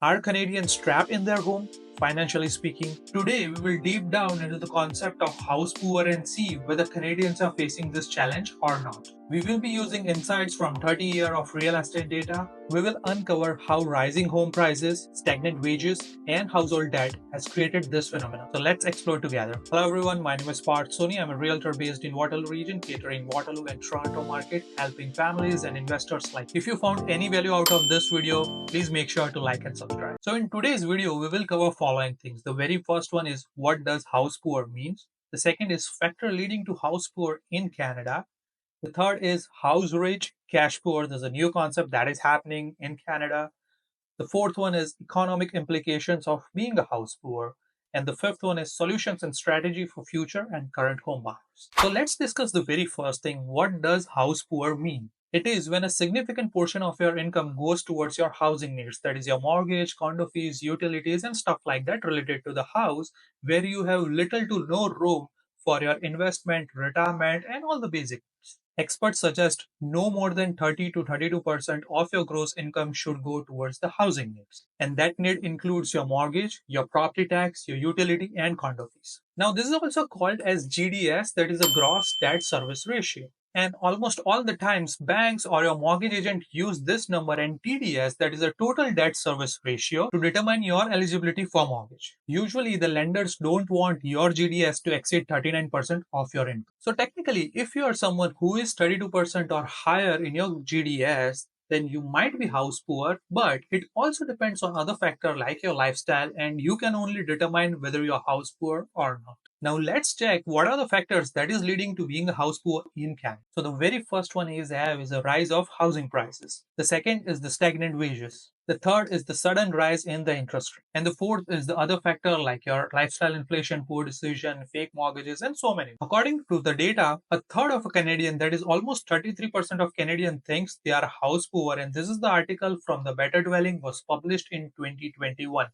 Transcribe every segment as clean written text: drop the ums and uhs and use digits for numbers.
Are Canadians trapped in their home, financially speaking? Today, we will deep down into the concept of house poor and see whether Canadians are facing this challenge or not. We will be using insights from 30 years of real estate data. We will uncover how rising home prices, stagnant wages, and household debt has created this phenomenon. So let's explore together. Hello everyone, my name is Parth Soni. I'm a realtor based in Waterloo region, catering Waterloo and Toronto market, helping families and investors like. If you found any value out of this video, please make sure to like and subscribe. So in today's video, we will cover following things. The very first one is what does house poor means? The second is factor leading to house poor in Canada. The third is house rich, cash poor. There's a new concept that is happening in Canada. The fourth one is economic implications of being a house poor. And the fifth one is solutions and strategy for future and current home buyers. So let's discuss the very first thing. What does house poor mean? It is when a significant portion of your income goes towards your housing needs, that is your mortgage, condo fees, utilities, and stuff like that related to the house, where you have little to no room for your investment, retirement, and all the basic needs. Experts suggest no more than 30 to 32% of your gross income should go towards the housing needs. And that need includes your mortgage, your property tax, your utility, and condo fees. Now, this is also called as GDS, that is a gross debt service ratio. And almost all the times, banks or your mortgage agent use this number and TDS, that is a total debt service ratio, to determine your eligibility for mortgage. Usually, the lenders don't want your GDS to exceed 39% of your income. So, technically, if you are someone who is 32% or higher in your GDS, then you might be house poor, but it also depends on other factors like your lifestyle, and you can only determine whether you're house poor or not. Now let's check what are the factors that is leading to being a house poor in Canada. So the very first one is a rise of housing prices. The second is the stagnant wages. The third is the sudden rise in the interest rate. And the fourth is the other factor like your lifestyle inflation, poor decision, fake mortgages, and so many. According to the data, a third of a Canadian, that is almost 33% of Canadian thinks they are house poor. And this is the article from the Better Dwelling was published in 2021.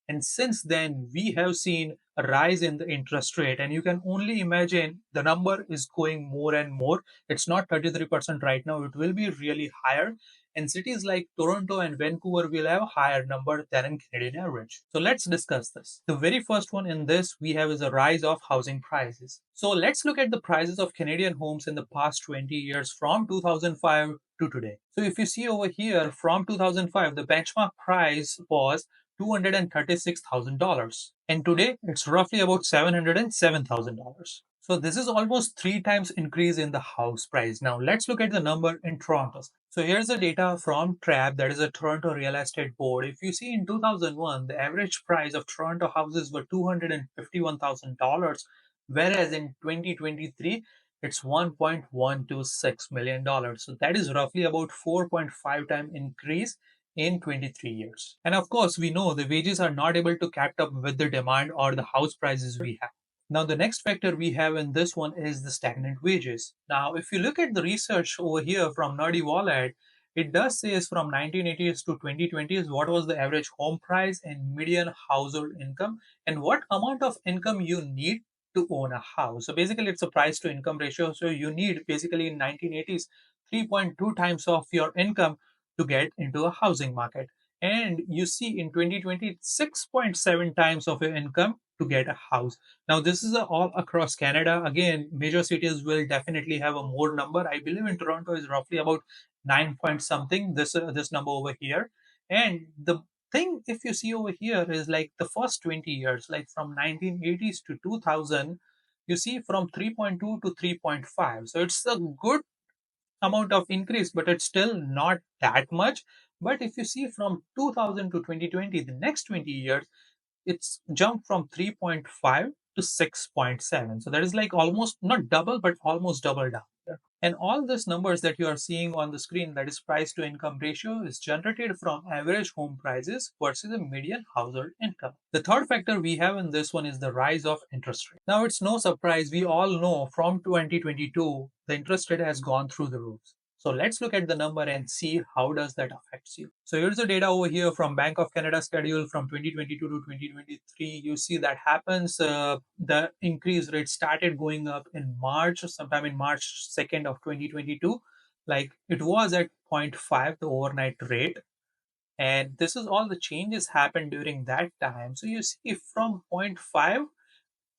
And since then, we have seen a rise in the interest rate. And you can only imagine the number is going more and more. It's not 33% right now, it will be really higher. And cities like Toronto and Vancouver will have a higher number than in Canadian average. So let's discuss this. The very first one in this we have is a rise of housing prices. So let's look at the prices of Canadian homes in the past 20 years from 2005 to today. So if you see over here from 2005, the benchmark price was $236,000. And today it's roughly about $707,000. So this is almost 3 times increase in the house price. Now let's look at the number in Toronto. So here's the data from TRAB, that is a Toronto Real Estate Board. If you see in 2001, the average price of Toronto houses were $251,000, whereas in 2023, it's $1.126 million. So that is roughly about 4.5 time increase in 23 years. And of course, we know the wages are not able to catch up with the demand or the house prices we have. Now, the next factor we have in this one is the stagnant wages. Now, if you look at the research over here from Nerdy Wallet, it does say is from 1980s to 2020s what was the average home price and median household income and what amount of income you need to own a house. So basically, it's a price to income ratio. So you need basically in 1980s 3.2 times of your income to get into a housing market. And you see in 2020, 6.7 times of your income to get a house. Now, this is all across Canada. Again, major cities will definitely have a more number. I believe in Toronto is roughly about 9 point something, this number over here. And the thing, if you see over here, is like the first 20 years, like from 1980s to 2000, you see from 3.2 to 3.5. So it's a good amount of increase, but it's still not that much. But if you see from 2000 to 2020, the next 20 years, it's jumped from 3.5 to 6.7. So that is like almost not double, but almost double down. And all these numbers that you are seeing on the screen, that is price to income ratio, is generated from average home prices versus the median household income. The third factor we have in this one is the rise of interest rate. Now, it's no surprise, we all know from 2022, the interest rate has gone through the roof. So let's look at the number and see how does that affects you. So here's the data over here from Bank of Canada schedule from 2022 to 2023. You see that happens. The increase rate started going up in March, sometime in March 2nd of 2022. Like it was at 0.5, the overnight rate. And this is all the changes happened during that time. So you see, from zero point 0.5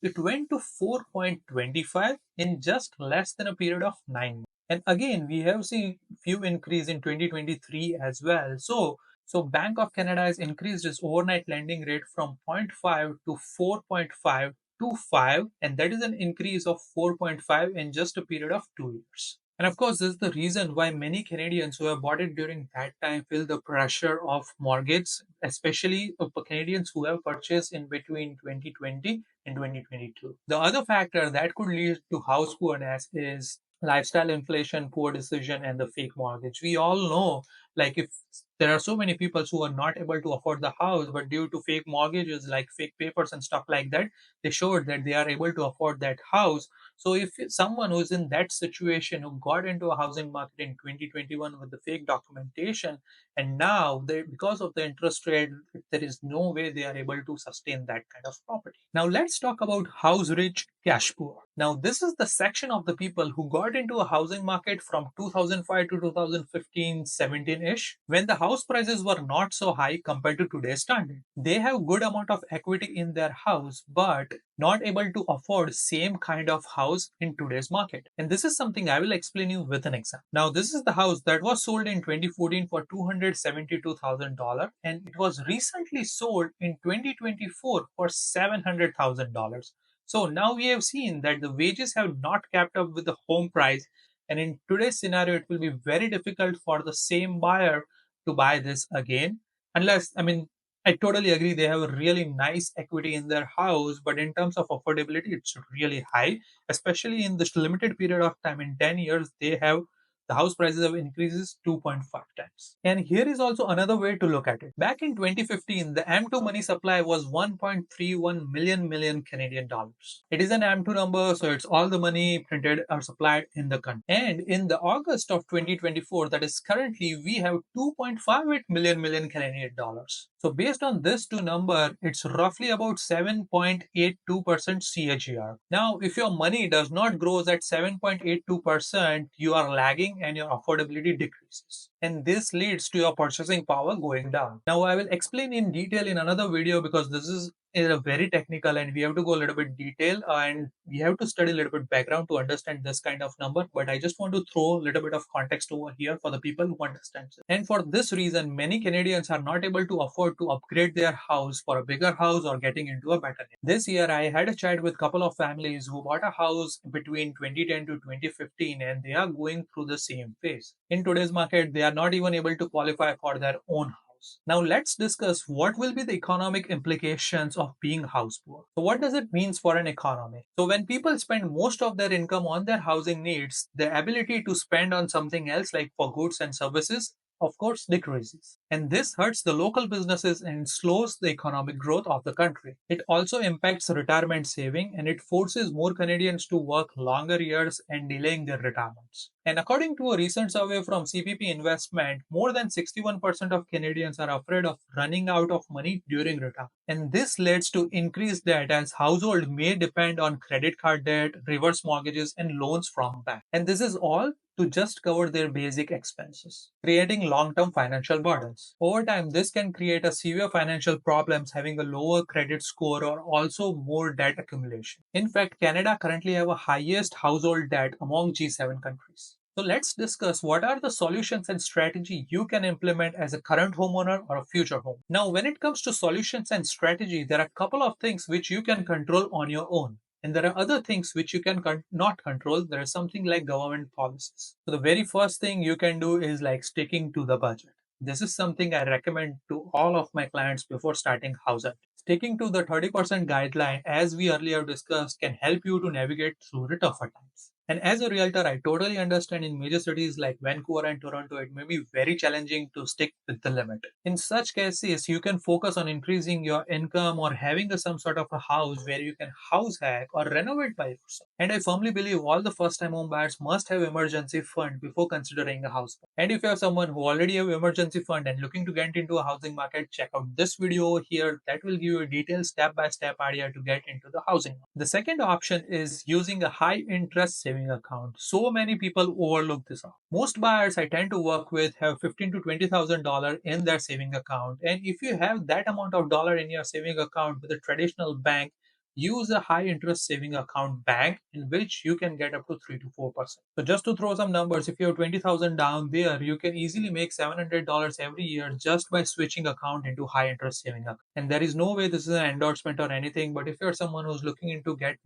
it went to 4.25 in just less than a period of 9 months. And again, we have seen few increase in 2023 as well. So Bank of Canada has increased its overnight lending rate from zero point 0.5 to 4.5 to 5, and that is an increase of 4.5 in just a period of 2 years. And of course, this is the reason why many Canadians who have bought it during that time feel the pressure of mortgage, especially Canadians who have purchased in between 2020 in 2022. The other factor that could lead to house poorness is lifestyle inflation, poor decision, and the fake mortgage. We all know, like, if there are so many people who are not able to afford the house, but due to fake mortgages, like fake papers and stuff like that, they showed that they are able to afford that house. So, if someone who's in that situation who got into a housing market in 2021 with the fake documentation, and now they, because of the interest rate, there is no way they are able to sustain that kind of property. Now let's talk about house rich, cash poor. Now this is the section of the people who got into a housing market from 2005 to 2015, 17-ish, when the house prices were not so high compared to today's standard. They have good amount of equity in their house, but not able to afford same kind of house in today's market. And this is something I will explain you with an example. Now this is the house that was sold in 2014 for $272,000, and it was recently sold in 2024 for $700,000. So now we have seen that the wages have not kept up with the home price, and in today's scenario it will be very difficult for the same buyer to buy this again, unless, I mean, I totally agree. They have a really nice equity in their house, but in terms of affordability, it's really high, especially in this limited period of time. In 10 years, they have the house prices have increases 2.5 times. And here is also another way to look at it. Back in 2015, the M2 money supply was 1.31 million Canadian dollars. It is an M2 number, so it's all the money printed or supplied in the country. And in the August of 2024, that is currently, we have 2.58 million Canadian dollars. So based on this two number, it's roughly about 7.82% CAGR. Now, if your money does not grow at 7.82%, you are lagging and your affordability decreases. And this leads to your purchasing power going down. Now, I will explain in detail in another video because this is a very technical and we have to go a little bit detail and we have to study a little bit background to understand this kind of number. But I just want to throw a little bit of context over here for the people who understand it. And for this reason, many Canadians are not able to afford to upgrade their house for a bigger house or getting into a better neighborhood. This year, I had a chat with a couple of families who bought a house between 2010 to 2015 and they are going through the same phase. In today's market, they are not even able to qualify for their own house. Now let's discuss what will be the economic implications of being house poor. So what does it mean for an economy? So when people spend most of their income on their housing needs, the ability to spend on something else like for goods and services of course decreases. And this hurts the local businesses and slows the economic growth of the country. It also impacts retirement saving and it forces more Canadians to work longer years and delaying their retirements. And according to a recent survey from CPP Investment, more than 61% of Canadians are afraid of running out of money during retirement. And this leads to increased debt as households may depend on credit card debt, reverse mortgages, and loans from banks. And this is all to just cover their basic expenses, creating long-term financial burdens. Over time, this can create a severe financial problems having a lower credit score or also more debt accumulation. In fact, Canada currently have a highest household debt among G7 countries. So let's discuss what are the solutions and strategy you can implement as a current homeowner or a future home. Now, when it comes to solutions and strategy, there are a couple of things which you can control on your own. And there are other things which you can not control. There is something like government policies. So the very first thing you can do is like sticking to the budget. This is something I recommend to all of my clients before starting house hunting. Sticking to the 30% guideline, as we earlier discussed, can help you to navigate through the tougher times. And as a realtor, I totally understand in major cities like Vancouver and Toronto, it may be very challenging to stick with the limit. In such cases, you can focus on increasing your income or having some sort of a house where you can house hack or renovate by yourself. And I firmly believe all the first time home buyers must have emergency fund before considering a house. And if you're someone who already have emergency fund and looking to get into a housing market, check out this video here that will give you a detailed step-by-step idea to get into the housing. The second option is using a high interest saving account. So many people overlook this. Most buyers I tend to work with have $15,000 to $20,000 in their saving account. And if you have that amount of dollar in your saving account with a traditional bank, use a high interest saving account bank in which you can get up to 3 to 4%. So just to throw some numbers, if you have 20,000 down there, you can easily make $700 every year just by switching account into high interest saving account. And there is no way this is an endorsement or anything, but if you're someone who's looking into get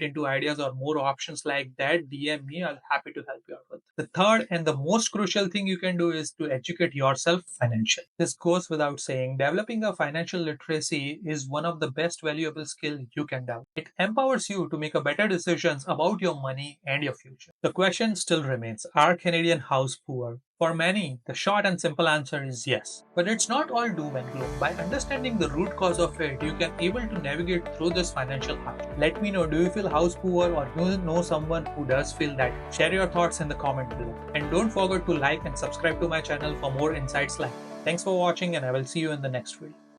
into ideas or more options like that, DM me. I'll happy to help you out with. The third and the most crucial thing you can do is to educate yourself financially. This goes without saying. Developing a financial literacy is one of the best valuable skill you can develop. It empowers you to make a better decisions about your money and your future. The question still remains, are Canadian house poor? For many, the short and simple answer is yes. But it's not all doom and gloom. By understanding the root cause of it, you can able to navigate through this financial hardship. Let me know, do you feel house poor or do you know someone who does feel that? Share your thoughts in the comment below. And don't forget to like and subscribe to my channel for more insights like that. Thanks for watching and I will see you in the next video.